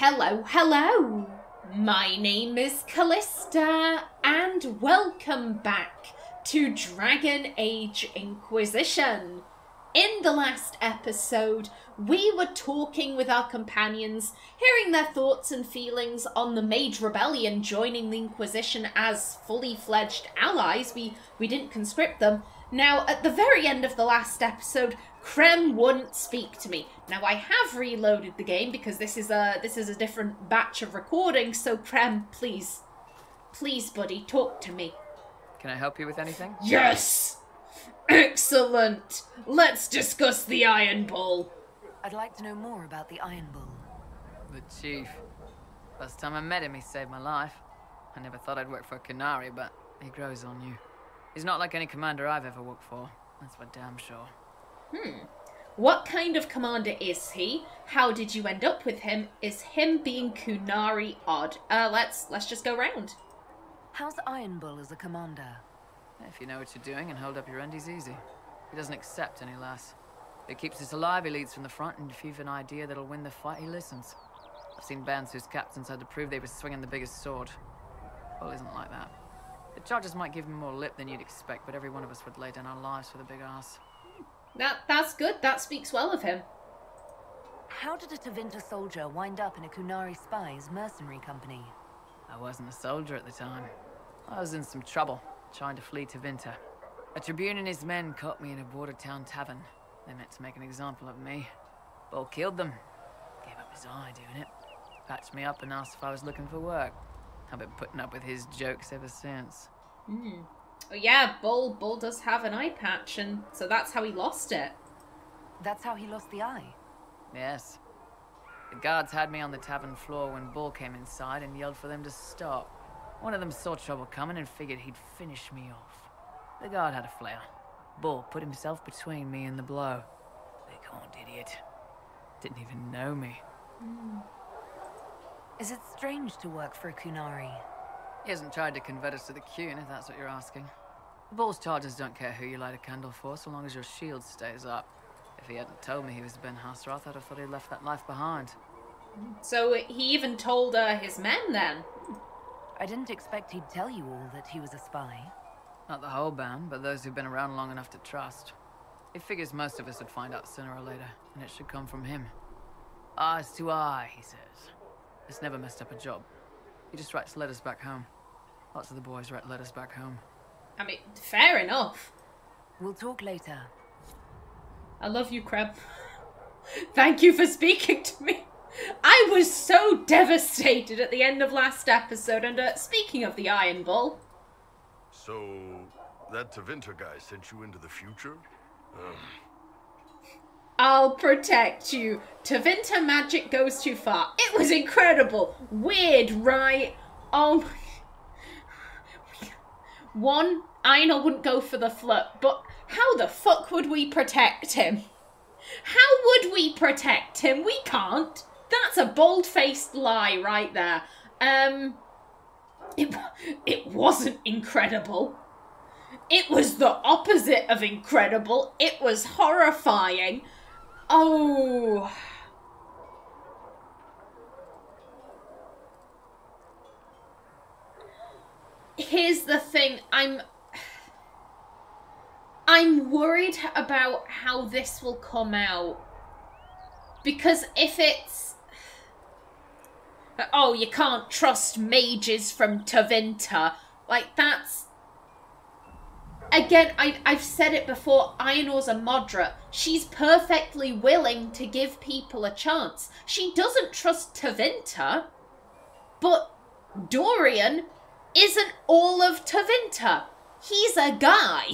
Hello, hello! My name is Callista, and welcome back to Dragon Age Inquisition. In the last episode, we were talking with our companions, hearing their thoughts and feelings on the Mage Rebellion joining the Inquisition as fully fledged allies. We didn't conscript them. Now, at the very end of the last episode, Krem wouldn't speak to me. Now, I have reloaded the game because this is a different batch of recording, so Krem, please, buddy, talk to me. Can I help you with anything? Yes! Excellent! Let's discuss the Iron Bull. I'd like to know more about the Iron Bull. The chief. Last time I met him, he saved my life. I never thought I'd work for a Canary, but he grows on you. He's not like any commander I've ever worked for. That's for damn sure. What kind of commander is he? How did you end up with him? Is him being Kunari odd? Let's just go round. How's Iron Bull as a commander? If you know what you're doing and hold up your end, he's easy. He doesn't accept any less. He keeps us alive, he leads from the front, and if you've an idea that'll win the fight, he listens. I've seen bands whose captains had to prove they were swinging the biggest sword. Bull isn't like that. The charges might give him more lip than you'd expect, but every one of us would lay down our lives for the big ass. That's good. That speaks well of him. How did a Tevinter soldier wind up in a Kunari spy's mercenary company? I wasn't a soldier at the time. I was in some trouble, trying to flee Tevinter. A Tribune and his men caught me in a border town tavern. They meant to make an example of me. Bull killed them. Gave up his eye doing it. Patched me up and asked if I was looking for work. I've been putting up with his jokes ever since. Oh yeah, Bull does have an eye patch, and so that's how he lost it. That's how he lost the eye? Yes. The guards had me on the tavern floor when Bull came inside and yelled for them to stop. One of them saw trouble coming and figured he'd finish me off. The guard had a flare. Bull put himself between me and the blow. Big horned idiot. Didn't even know me. Is it strange to work for a Kunari? He hasn't tried to convert us to the Qun, if that's what you're asking. Bull's charges don't care who you light a candle for, so long as your shield stays up. If he hadn't told me he was Ben Hasrath, I'd have thought he'd left that life behind. So he even told his men then? I didn't expect he'd tell you all that he was a spy. Not the whole band, but those who've been around long enough to trust. He figures most of us would find out sooner or later, and it should come from him. Eyes to eye, he says. It's never messed up a job. He just writes letters back home. Lots of the boys write letters back home. I mean, fair enough. We'll talk later. I love you, Krem. Thank you for speaking to me. I was so devastated at the end of last episode, and speaking of the Iron Bull. So, that Tevinter guy sent you into the future? I'll protect you. Tevinter magic goes too far. It was incredible. Weird, right? Oh my... One, Aenor wouldn't go for the flirt, but how the fuck would we protect him? How would we protect him? We can't. That's a bold-faced lie right there. It wasn't incredible. It was the opposite of incredible. It was horrifying. Oh. Here's the thing. I'm worried about how this will come out. Because if it's... Oh, you can't trust mages from Tevinter. Like, that's... Again, I've said it before, Aenor's a moderate. She's perfectly willing to give people a chance. She doesn't trust Tevinter, but Dorian isn't all of Tevinter. He's a guy.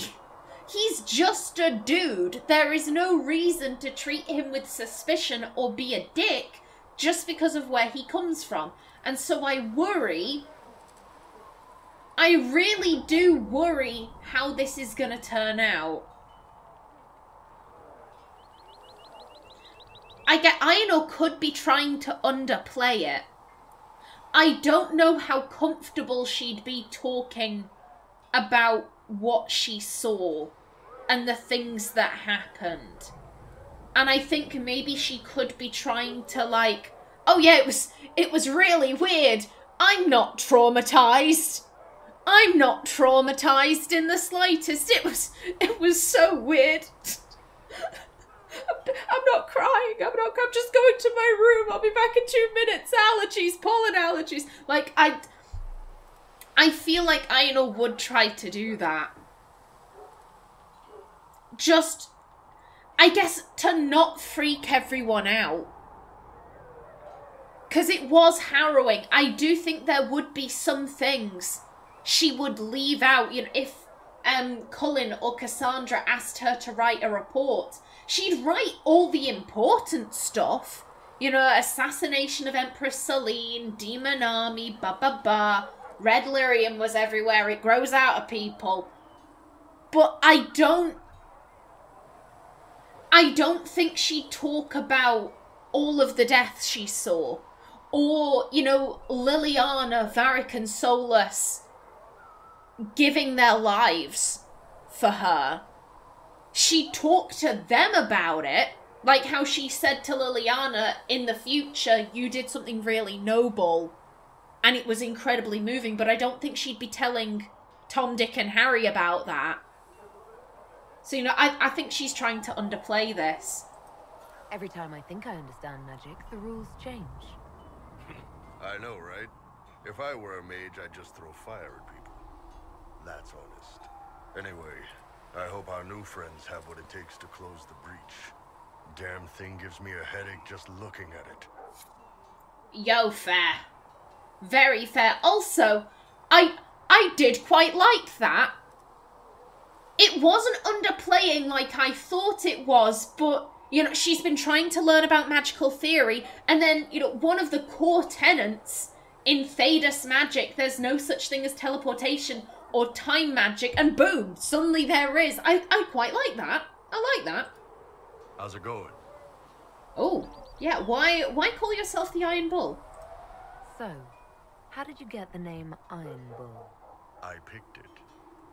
He's just a dude. There is no reason to treat him with suspicion or be a dick just because of where he comes from. And so I worry... I really do worry how this is going to turn out. I get Aenor could be trying to underplay it. I don't know how comfortable she'd be talking about what she saw and the things that happened. And I think maybe she could be trying to, like, oh yeah, it was really weird. I'm not traumatized. I'm not traumatized in the slightest. It was so weird. I'm not crying. I'm just going to my room. I'll be back in 2 minutes. Allergies, pollen allergies. Like, I feel like Aenor would try to do that. Just, I guess, to not freak everyone out. Because it was harrowing. I do think there would be some things she would leave out. You know, if Cullen or Cassandra asked her to write a report, she'd write all the important stuff. You know, assassination of Empress Celine, demon army, red lyrium was everywhere, it grows out of people. But I don't think she'd talk about all of the deaths she saw. Or, you know, Liliana, Varric and Solus giving their lives for her. She talked to them about it, like how she said to Liliana, in the future, you did something really noble, and it was incredibly moving, but I don't think she'd be telling Tom, Dick, and Harry about that. So, you know, I think she's trying to underplay this. Every time I think I understand magic, the rules change. I know, right? If I were a mage, I'd just throw fire at people. That's honest. Anyway, I hope our new friends have what it takes to close the breach. Damn thing gives me a headache just looking at it. Yo, fair. Very fair. Also, I did quite like that. It wasn't underplaying like I thought it was, but, you know, she's been trying to learn about magical theory, and then, you know, one of the core tenets in Thedas magic, there's no such thing as teleportation or time magic, and boom, suddenly there is. I quite like that. I like that. How's it going? Oh, yeah, why call yourself the Iron Bull? So, how did you get the name Iron Bull? I picked it.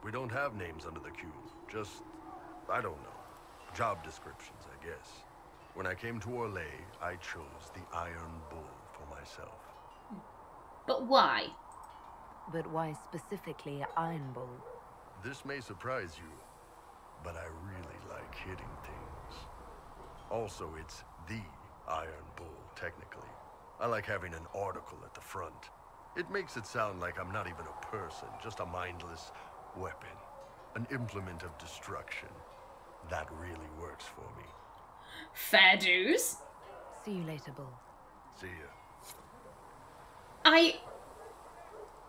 We don't have names under the cube. Just, I don't know. Job descriptions, I guess. When I came to Orlais, I chose the Iron Bull for myself. But why? But why specifically Iron Bull? This may surprise you, but I really like hitting things. Also, it's the Iron Bull, technically. I like having an article at the front. It makes it sound like I'm not even a person, just a mindless weapon. An implement of destruction. That really works for me. Fair dues. See you later, Bull. See ya.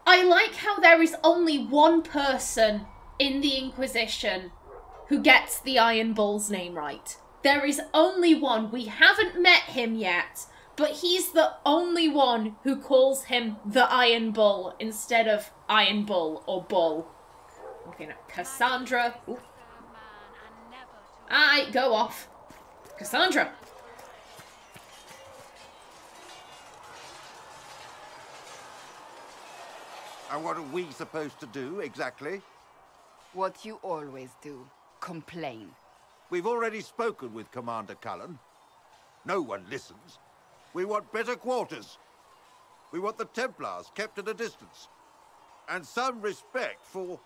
I like how there is only one person in the Inquisition who gets the Iron Bull's name right. There is only one. We haven't met him yet, but he's the only one who calls him the Iron Bull instead of Iron Bull or Bull. Okay, now, Cassandra. Alright, go off. Cassandra. And what are we supposed to do, exactly? What you always do. Complain. We've already spoken with Commander Cullen. No one listens. We want better quarters. We want the Templars kept at a distance. And some respect for...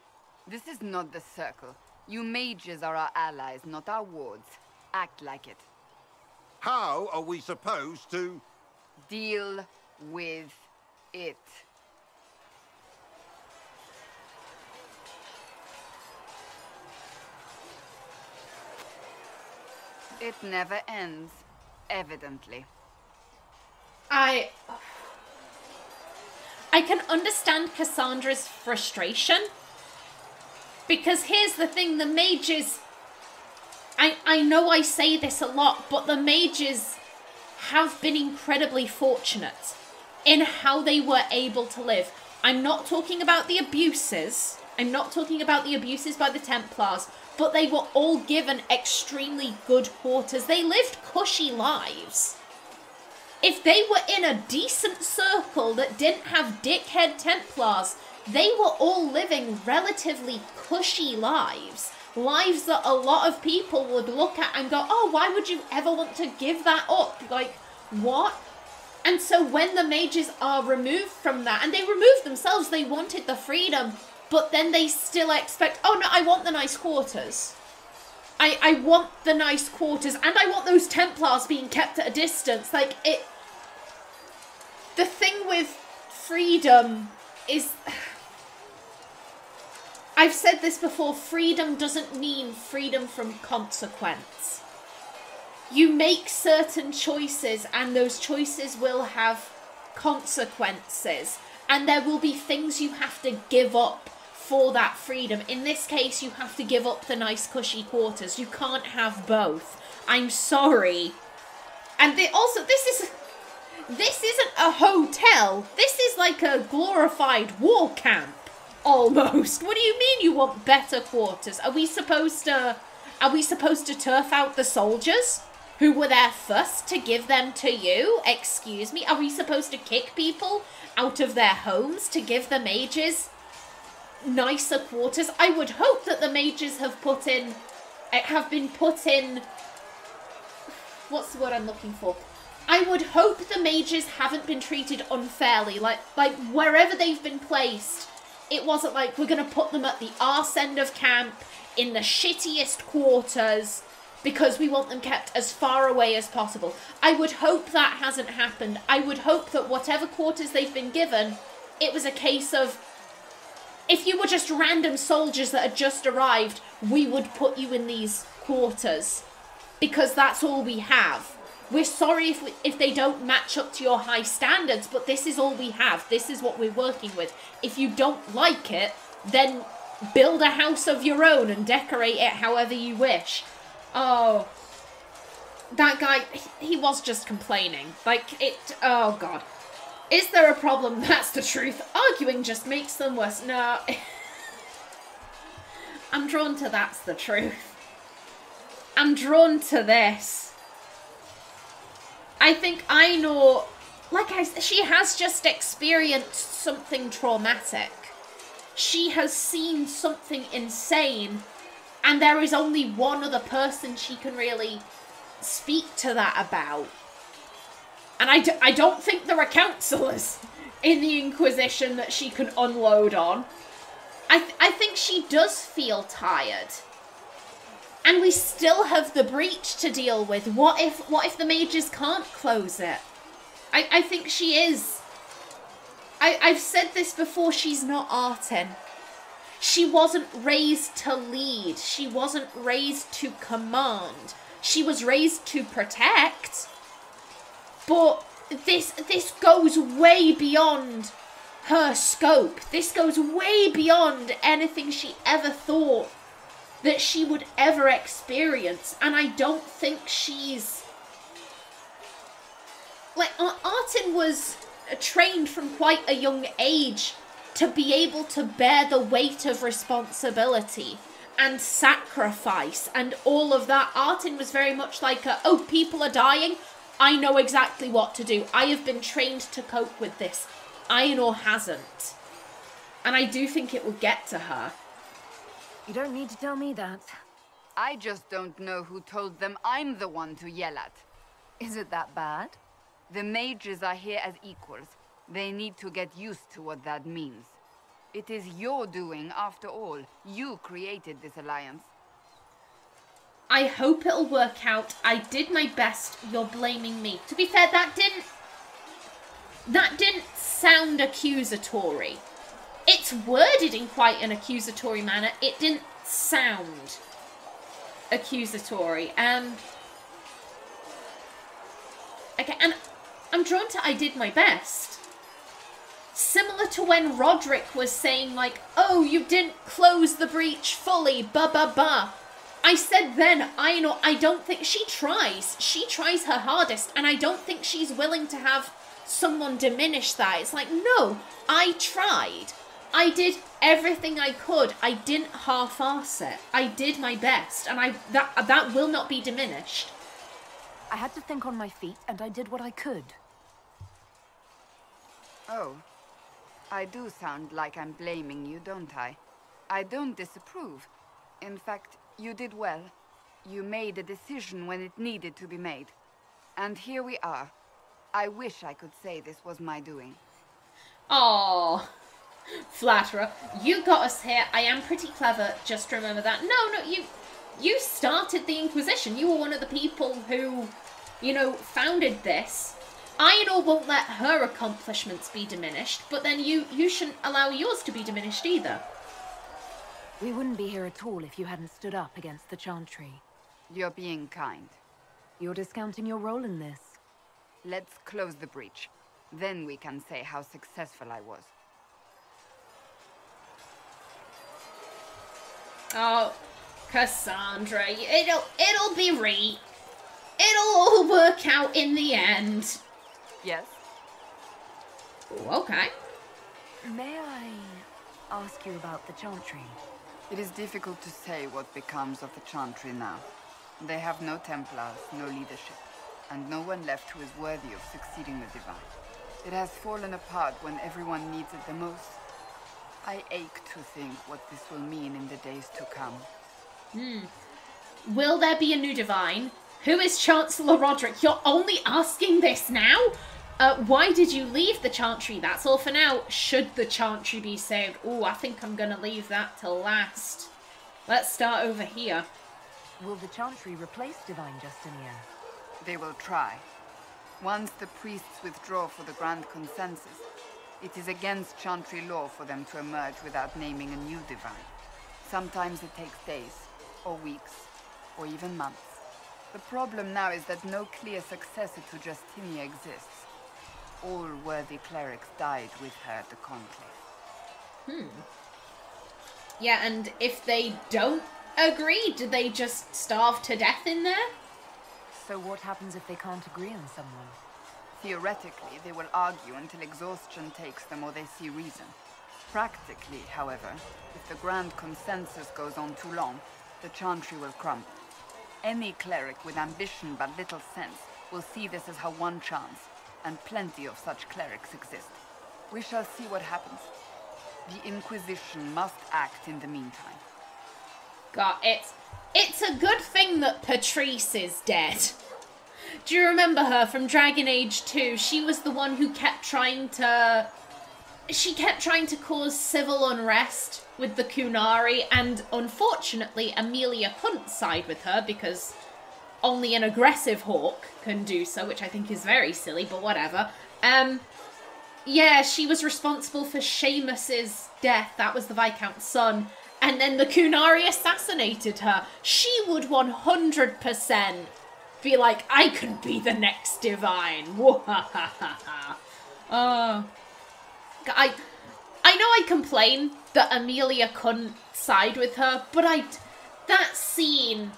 This is not the Circle. You mages are our allies, not our wards. Act like it. How are we supposed to... Deal with it. It never ends, evidently. I can understand Cassandra's frustration. Because here's the thing, the mages... I know I say this a lot, but the mages have been incredibly fortunate in how they were able to live. I'm not talking about the abuses. I'm not talking about the abuses by the Templars, but they were all given extremely good quarters. They lived cushy lives. If they were in a decent circle that didn't have dickhead Templars, they were all living relatively cushy lives. Lives that a lot of people would look at and go, oh, why would you ever want to give that up? Like, what? And so when the mages are removed from that, and they removed themselves, they wanted the freedom, but then they still expect, oh no, I want the nice quarters. I want the nice quarters, and I want those Templars being kept at a distance. Like, it... The thing with freedom is... I've said this before, freedom doesn't mean freedom from consequence. You make certain choices, and those choices will have consequences. And there will be things you have to give up for that freedom. In this case, you have to give up the nice cushy quarters. You can't have both. I'm sorry. And also, this isn't a hotel. This is like a glorified war camp, almost. What do you mean you want better quarters? Are we supposed to turf out the soldiers who were there first to give them to you? Excuse me? Are we supposed to kick people out of their homes to give the mages nicer quarters? I would hope that the mages have been put in, what's the word I'm looking for? I would hope the mages haven't been treated unfairly. Like wherever they've been placed, it wasn't like, we're going to put them at the arse end of camp in the shittiest quarters because we want them kept as far away as possible. I would hope that hasn't happened. I would hope that whatever quarters they've been given, it was a case of, if you were just random soldiers that had just arrived, we would put you in these quarters because that's all we have. We're sorry if they don't match up to your high standards, but this is all we have. This is what we're working with. If you don't like it, then build a house of your own and decorate it however you wish. Oh, that guy, he was just complaining. Like, oh God. Is there a problem? That's the truth. Arguing just makes them worse. No. I'm drawn to that's the truth. I'm drawn to this. I think Aenor, like I said, she has just experienced something traumatic. She has seen something insane, and there is only one other person she can really speak to that about. And I don't think there are counsellors in the Inquisition that she can unload on. I think she does feel tired. And we still have the breach to deal with. What if the mages can't close it? I think she is. I've said this before, she's not Artin. She wasn't raised to lead. She wasn't raised to command. She was raised to protect. But this goes way beyond her scope. This goes way beyond anything she ever thought that she would ever experience. And I don't think she's... Like, Artin was trained from quite a young age to be able to bear the weight of responsibility and sacrifice and all of that. Artin was very much like, oh, people are dying. I know exactly what to do. I have been trained to cope with this. Aenor hasn't. And I do think it will get to her. You don't need to tell me that. I just don't know who told them I'm the one to yell at. Is it that bad? The mages are here as equals. They need to get used to what that means. It is your doing, after all. You created this alliance. I hope it'll work out. I did my best. You're blaming me. To be fair, that didn't sound accusatory. It's worded in quite an accusatory manner. It didn't sound accusatory. Okay, and I'm drawn to I did my best. Similar to when Roderick was saying, like, oh, you didn't close the breach fully, ba. I said then, Aenor, I don't think she tries. She tries her hardest, and I don't think she's willing to have someone diminish that. It's like, no, I tried. I did everything I could. I didn't half-arse it. I did my best, and that will not be diminished. I had to think on my feet, and I did what I could. Oh, I do sound like I'm blaming you, don't I? I don't disapprove. In fact, you did well. You made a decision when it needed to be made. And here we are. I wish I could say this was my doing. Oh, flatterer. You got us here. I am pretty clever, just remember that. No, you started the Inquisition. You were one of the people who, you know, founded this. Aenor won't let her accomplishments be diminished, but then you shouldn't allow yours to be diminished either. We wouldn't be here at all if you hadn't stood up against the Chantry. You're being kind. You're discounting your role in this. Let's close the breach. Then we can say how successful I was. Oh, Cassandra, it'll be right. It'll all work out in the end. Yes? Ooh, okay. May I ask you about the Chantry? It is difficult to say what becomes of the Chantry now. They have no Templars, no leadership, and no one left who is worthy of succeeding the Divine. It has fallen apart when everyone needs it the most. I ache to think what this will mean in the days to come. Will there be a new Divine? Who is Chancellor Roderick? You're only asking this now? Why did you leave the Chantry? That's all for now. Should the Chantry be saved? Oh, I think I'm gonna leave that till last. Let's start over here. Will the Chantry replace Divine Justinia? They will try. Once the priests withdraw for the Grand Consensus, it is against Chantry law for them to emerge without naming a new Divine. Sometimes it takes days, or weeks, or even months. The problem now is that no clear successor to Justinia exists. All worthy clerics died with her at the Conclave. Yeah, and if they don't agree, do they just starve to death in there? So what happens if they can't agree on someone? Theoretically, they will argue until exhaustion takes them or they see reason. Practically, however, if the Grand Consensus goes on too long, the Chantry will crumble. Any cleric with ambition but little sense will see this as her one chance, and plenty of such clerics exist. We shall see what happens. The Inquisition must act in the meantime. God, it's a good thing that Patrice is dead. Do you remember her from Dragon Age 2? She was the one who kept trying to... She kept trying to cause civil unrest with the Qunari, and unfortunately Amelia couldn't side with her because only an aggressive hawk can do so, which I think is very silly, but whatever. Yeah, she was responsible for Seamus's death. That was the Viscount's son. And then the Qunari assassinated her. She would 100% be like, I could be the next Divine. I know I complain that Amelia couldn't side with her, but that scene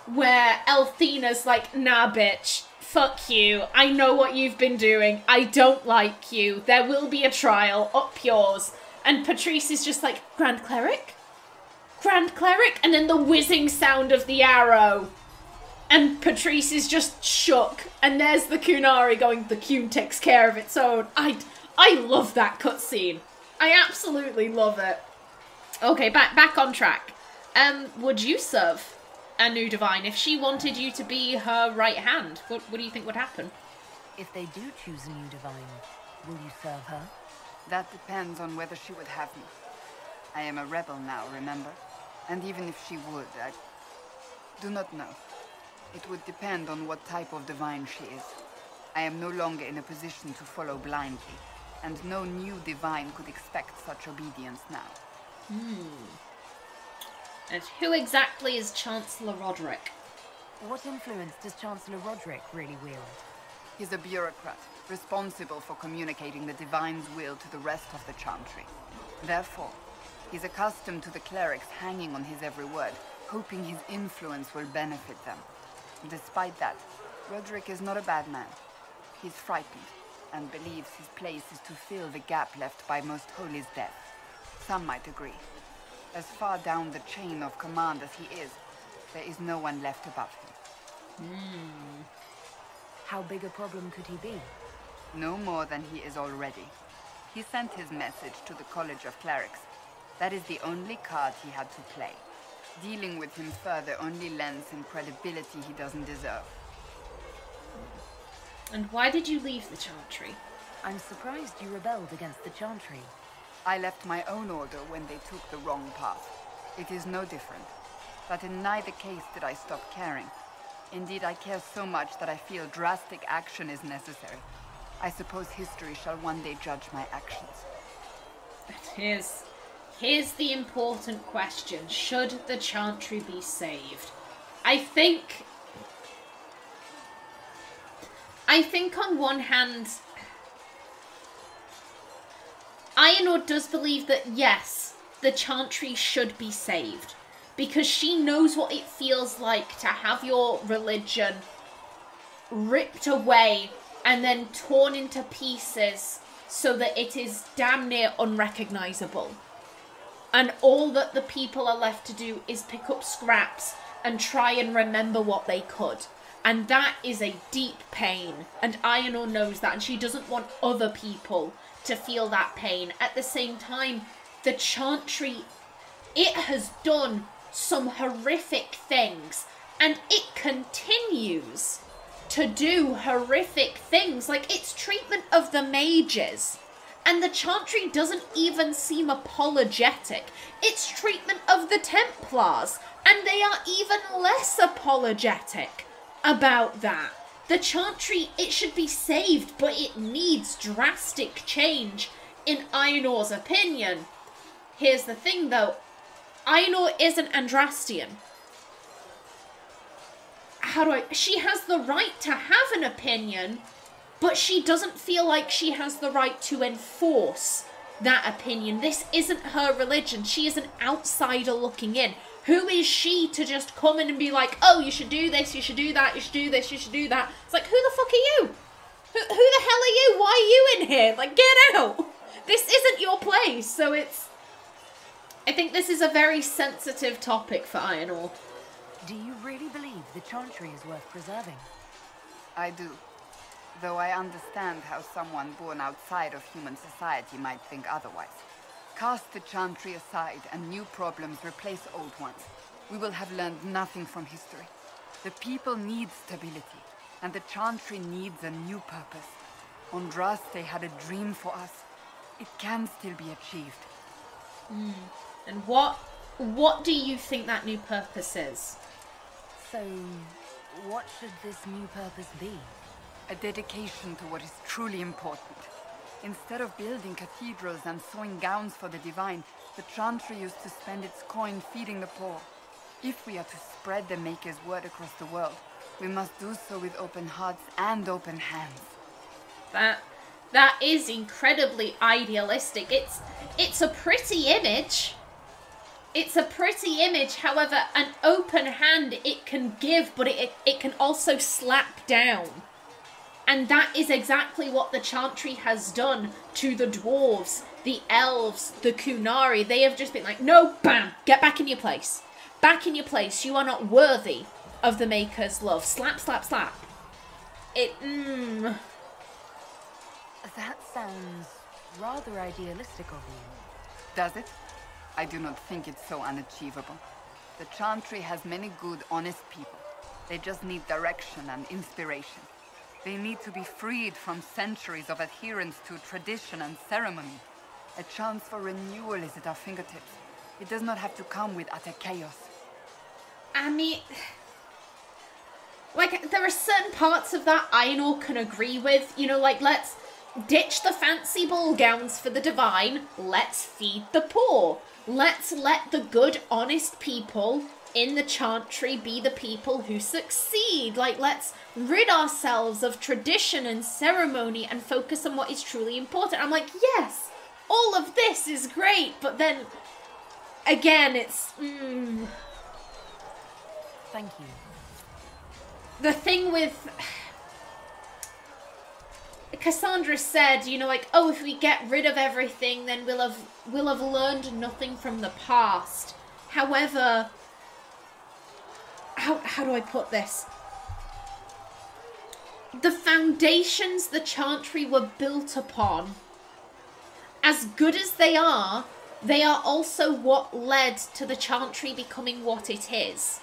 where Elthena's like, nah bitch, fuck you, I know what you've been doing, I don't like you, there will be a trial, up yours. And Patrice is just like, Grand Cleric? Grand Cleric? And then the whizzing sound of the arrow. And Patrice is just shook. And there's the Qunari going, the Qun takes care of its own. I love that cutscene. I absolutely love it. Okay, back on track. Would you serve a new Divine if she wanted you to be her right hand? What do you think would happen? If they do choose a new Divine, will you serve her? That depends on whether she would have me. I am a rebel now, remember? And even if she would, I do not know. It would depend on what type of Divine she is. I am no longer in a position to follow blindly, and no new Divine could expect such obedience now. And who exactly is Chancellor Roderick? What influence does Chancellor Roderick really wield? He's a bureaucrat, responsible for communicating the Divine's will to the rest of the Chantry. Therefore, he's accustomed to the clerics hanging on his every word, hoping his influence will benefit them. Despite that, Roderick is not a bad man. He's frightened, and believes his place is to fill the gap left by Most Holy's death. Some might agree. As far down the chain of command as he is, there is no one left above him. How big a problem could he be? No more than he is already. He sent his message to the College of Clerics. That is the only card he had to play. Dealing with him further only lends him credibility he doesn't deserve. And why did you leave the Chantry? I'm surprised you rebelled against the Chantry. I left my own order when they took the wrong path. It is no different. But in neither case did I stop caring. Indeed, I care so much that I feel drastic action is necessary. I suppose history shall one day judge my actions. Here's the important question. Should the Chantry be saved? I think on one hand, Aenor does believe that yes, the Chantry should be saved. Because she knows what it feels like to have your religion ripped away and then torn into pieces so that it is damn near unrecognizable. And all that the people are left to do is pick up scraps and try and remember what they could. And that is a deep pain. And Aenor knows that, and she doesn't want other people to feel that pain. At the same time, the Chantry, it has done some horrific things, and it continues to do horrific things, like its treatment of the mages, and the Chantry doesn't even seem apologetic. Its treatment of the Templars, and they are even less apologetic about that. The Chantry, it should be saved, but it needs drastic change, in Aenor's opinion. Here's the thing though, Aenor isn't Andrastian. She has the right to have an opinion, but she doesn't feel like she has the right to enforce that opinion. This isn't her religion. She is an outsider looking in. Who is she to just come in and be like, oh, you should do this, you should do that, you should do this, you should do that. It's like, who the fuck are you? Who the hell are you? Why are you in here? Like, get out. This isn't your place. So I think this is a very sensitive topic for Aenor. Do you really believe the Chantry is worth preserving? I do. Though I understand how someone born outside of human society might think otherwise. Cast the Chantry aside and new problems replace old ones. We will have learned nothing from history. The people need stability, and the Chantry needs a new purpose. Andraste had a dream for us. It can still be achieved. And what do you think that new purpose is? So, what should this new purpose be? A dedication to what is truly important. Instead of building cathedrals and sewing gowns for the divine, the Chantry used to spend its coin feeding the poor. If we are to spread the Maker's word across the world, we must do so with open hearts and open hands. That is incredibly idealistic. It's a pretty image. It's a pretty image, however, an open hand it can give, but it can also slap down. And that is exactly what the Chantry has done to the dwarves, the elves, the Kunari. They have just been like, no, bam, get back in your place. Back in your place. You are not worthy of the Maker's love. Slap, slap, slap. That sounds rather idealistic of you. Does it? I do not think it's so unachievable. The Chantry has many good, honest people. They just need direction and inspiration. They need to be freed from centuries of adherence to tradition and ceremony. A chance for renewal is at our fingertips. It does not have to come with utter chaos. I mean, like, there are certain parts of that Aenor can agree with. You know, like, let's ditch the fancy ball gowns for the divine. Let's feed the poor. Let's let the good, honest people in the Chantry be the people who succeed. Like, let's rid ourselves of tradition and ceremony and focus on what is truly important. I'm like, yes, all of this is great, but then, again, it's, Thank you. The thing with Cassandra said, you know, like, oh, if we get rid of everything, then we'll have learned nothing from the past. However, how do I put this? The foundations the Chantry were built upon, as good as they are also what led to the Chantry becoming what it is.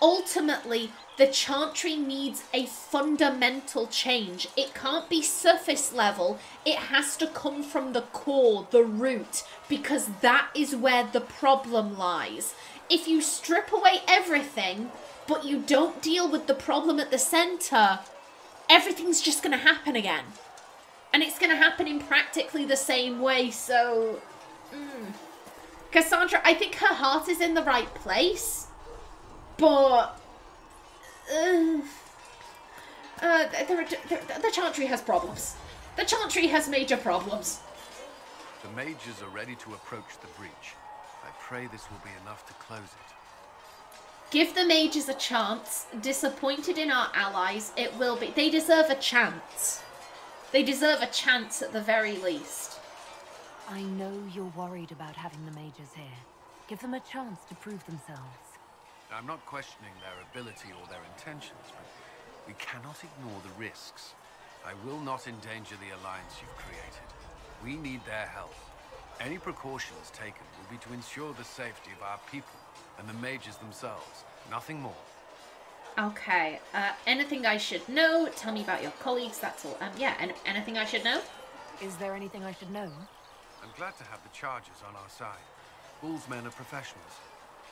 ultimately, the Chantry needs a fundamental change. It can't be surface level. It has to come from the core, the root, because that is where the problem lies. If you strip away everything, but you don't deal with the problem at the center, everything's just going to happen again. And it's going to happen in practically the same way, so... Cassandra, I think her heart is in the right place, but... the Chantry has problems. The Chantry has major problems. The mages are ready to approach the breach. I pray this will be enough to close it. Give the mages a chance. Disappointed in our allies, it will be. They deserve a chance. They deserve a chance at the very least. I know you're worried about having the mages here. Give them a chance to prove themselves. I'm not questioning their ability or their intentions, but we cannot ignore the risks. I will not endanger the alliance you've created. We need their help. Any precautions taken will be to ensure the safety of our people and the mages themselves. Nothing more. Okay. Anything I should know? Tell me about your colleagues. That's all. Yeah. Anything I should know? Is there anything I should know? I'm glad to have the charges on our side. Bull's men are professionals,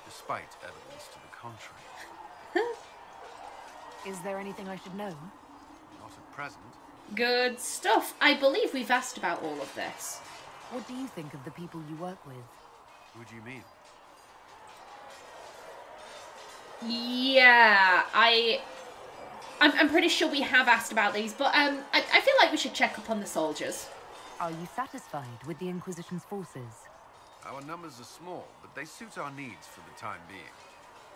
despite evidence to the contrary. Is there anything I should know? Not at present. Good stuff. I believe we've asked about all of this. What do you think of the people you work with? Who do you mean? Yeah, I'm pretty sure we have asked about these, but I feel like we should check up on the soldiers. Are you satisfied with the Inquisition's forces? Our numbers are small, but they suit our needs for the time being.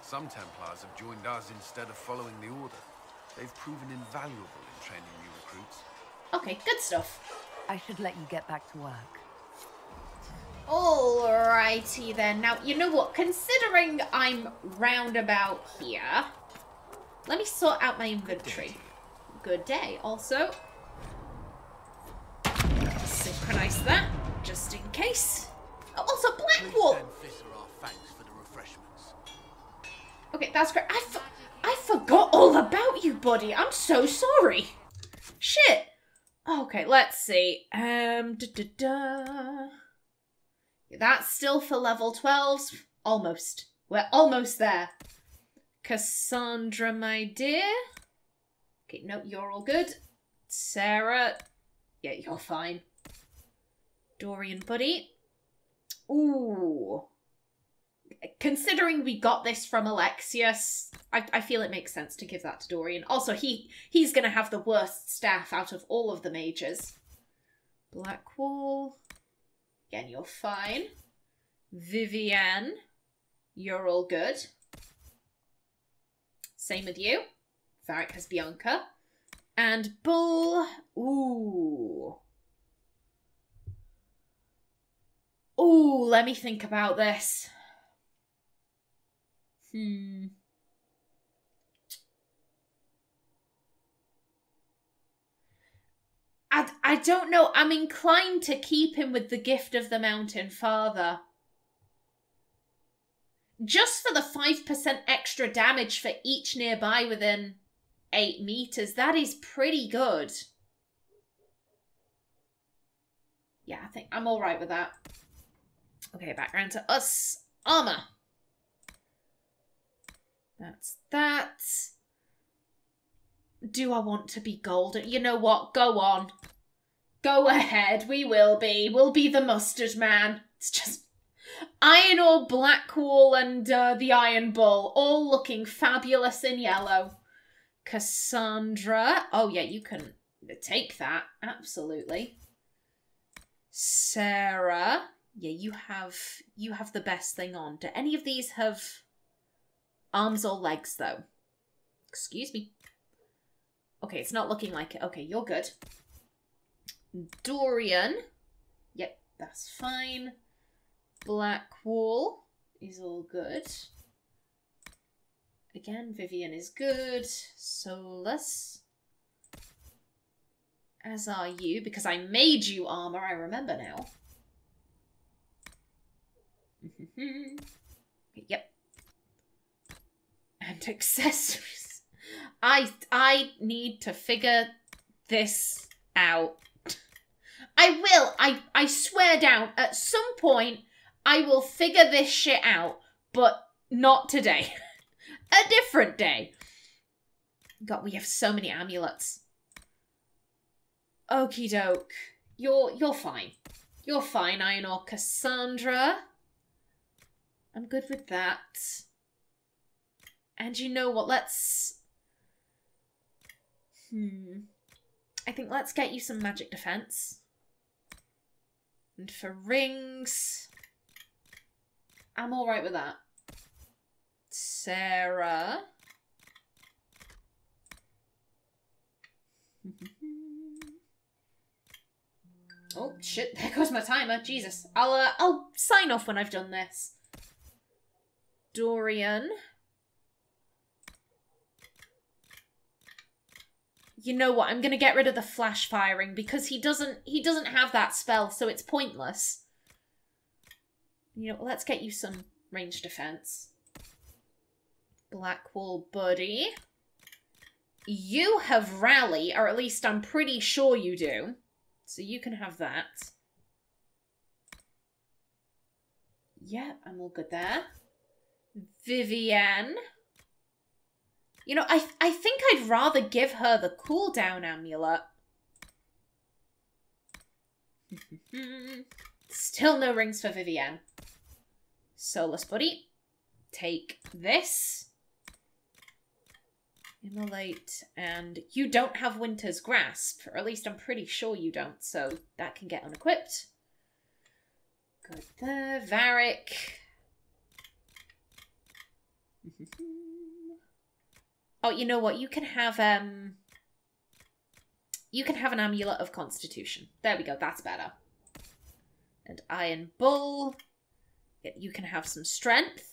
Some Templars have joined us instead of following the Order. They've proven invaluable in training new recruits. Okay, good stuff. I should let you get back to work. Alrighty then. Now, you know what? Considering I'm roundabout here, let me sort out my inventory. Good day. Also, synchronize that, just in case. Oh, also, Blackwall! Okay, that's great. I forgot all about you, buddy. I'm so sorry. Shit. Okay, let's see. That's still for level 12s. Almost. We're almost there. Cassandra, my dear. Okay, no, you're all good. Sarah. Yeah, you're fine. Dorian, buddy. Ooh. Considering we got this from Alexius, I feel it makes sense to give that to Dorian. Also, he's going to have the worst staff out of all of the mages. Blackwall. Again, you're fine. Vivienne. You're all good. Same with you. Varric has Bianca. And Bull. Ooh. Ooh, let me think about this. I don't know. I'm inclined to keep him with the gift of the Mountain Father. Just for the 5% extra damage for each nearby within 8 meters. That is pretty good. Yeah, I think I'm alright with that. Okay, back around to us. Armor. That's that. Do I want to be golden? You know what? Go on. Go ahead. We will be. We'll be the mustard man. It's just Aenor, Blackwall, and the Iron Bull all looking fabulous in yellow. Cassandra. Oh, yeah, you can take that. Absolutely. Sarah. Yeah, you have the best thing on. Do any of these have arms or legs, though? Excuse me. Okay, it's not looking like it. Okay, you're good. Dorian. Yep, that's fine. Blackwall is all good. Again, Vivian is good. Solus. As are you, because I made you armor, I remember now. Yep. And accessories. I need to figure this out. I will. I swear down, at some point, I will figure this shit out, but not today. A different day. God, we have so many amulets. Okie doke. You're fine. You're fine, Aenor. Cassandra. I'm good with that. And you know what? Let's... I think let's get you some magic defense. And for rings... I'm alright with that. Sarah. Oh, shit. There goes my timer. Jesus. I'll sign off when I've done this. Dorian. You know what? I'm going to get rid of the flash firing because he doesn't have that spell, so it's pointless. You know, let's get you some range defense. Blackwall buddy. You have rally, or at least I'm pretty sure you do. So you can have that. Yeah, I'm all good there. Vivienne. You know, I think I'd rather give her the cooldown amulet. Still no rings for Vivienne. Solus buddy. Take this. Immolate, and you don't have Winter's Grasp, or at least I'm pretty sure you don't, so that can get unequipped. Good there. Varric. Oh, you know what? You can have an Amulet of Constitution. There we go, that's better. And Iron Bull. You can have some strength.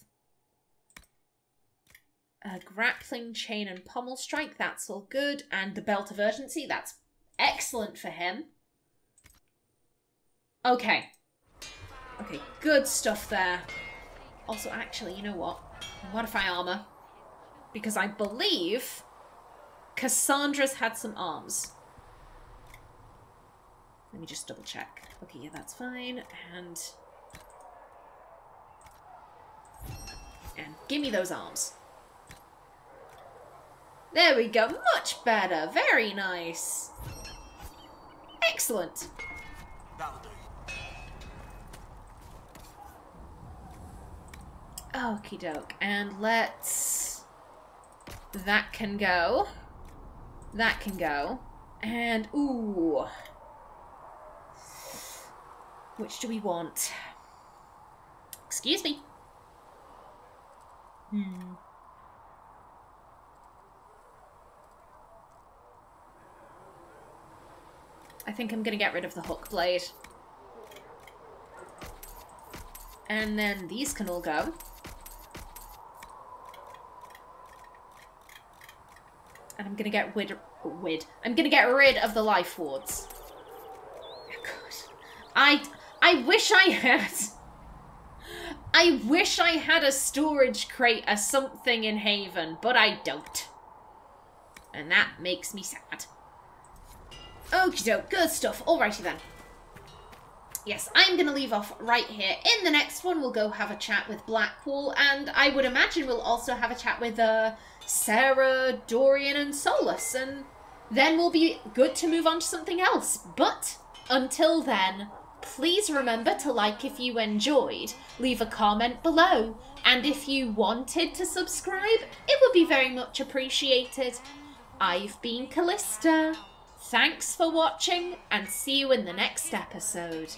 Grappling Chain and Pommel Strike, that's all good. And the Belt of Urgency, that's excellent for him. Okay. Okay, good stuff there. Also, actually, you know what? Modify armor. Because I believe Cassandra's had some arms. Let me just double check. Okay, yeah, that's fine. And give me those arms. There we go. Much better. Very nice. Excellent. Okie doke. And let's... That can go. That can go. And, ooh. Which do we want? Excuse me. I think I'm going to get rid of the hook blade. And then these can all go. And I'm going to get I'm going to get rid of the life wards. Oh, God. I wish I had... I wish I had a storage crate or something in Haven, but I don't. And that makes me sad. Okie doke, good stuff. Alrighty then. Yes, I'm going to leave off right here. In the next one, we'll go have a chat with Blackwall, and I would imagine we'll also have a chat with Sarah, Dorian, and Solus, and then we'll be good to move on to something else. But until then, please remember to like if you enjoyed, leave a comment below, and if you wanted to subscribe, it would be very much appreciated. I've been Callista. Thanks for watching, and see you in the next episode.